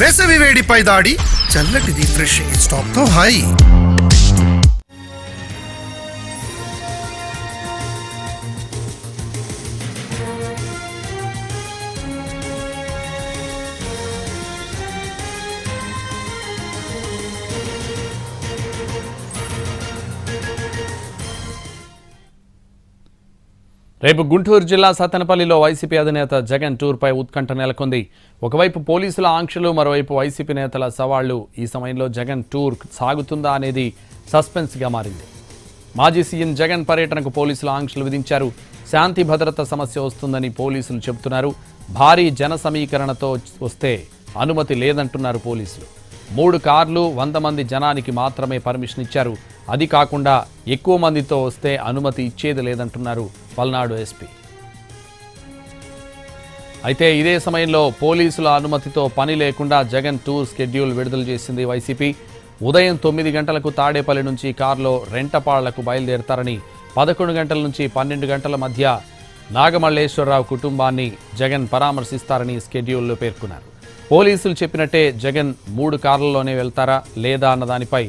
వేసవి వేడిపై దాడి చల్లటిది fresh stock తో హాయి. రేపు గుంటూరు జిల్లా సత్తెనపల్లిలో వైసీపీ అధినేత జగన్ టూర్పై ఉత్కంఠ నెలకొంది. ఒకవైపు పోలీసుల ఆంక్షలు, మరోవైపు వైసీపీ నేతల సవాళ్లు. ఈ సమయంలో జగన్ టూర్ సాగుతుందా అనేది సస్పెన్స్గా మారింది. మాజీ సీఎం జగన్ పర్యటనకు పోలీసులు ఆంక్షలు విధించారు. శాంతి భద్రత సమస్య వస్తుందని పోలీసులు చెబుతున్నారు. భారీ జన సమీకరణతో వస్తే అనుమతి లేదంటున్నారు పోలీసులు. 3 కార్లు 100 మంది జనానికి మాత్రమే పర్మిషన్ ఇచ్చారు. అది కాకుండా ఎక్కువ మందితో వస్తే అనుమతి ఇచ్చేది లేదంటున్నారు పల్నాడు ఎస్పీ. అయితే ఇదే సమయంలో పోలీసుల అనుమతితో పని లేకుండా జగన్ టూర్ షెడ్యూల్ విడుదల చేసింది వైసీపీ. ఉదయం 9 గంటలకు తాడేపల్లి నుంచి కారులో రెంటపాళ్లకు బయలుదేరతారని, 11 గంటల నుంచి 12 గంటల మధ్య నాగమల్లేశ్వరరావు కుటుంబాన్ని జగన్ పరామర్శిస్తారని షెడ్యూల్లో పేర్కొన్నారు. పోలీసులు చెప్పినట్టే జగన్ 3 కార్లలోనే వెళ్తారా లేదా అన్న దానిపై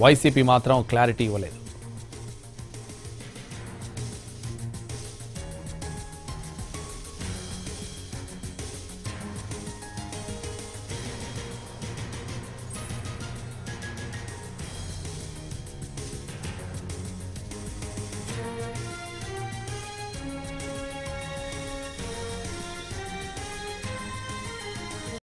వైసీపీ మాత్రం క్లారిటీ ఇవ్వలేదు.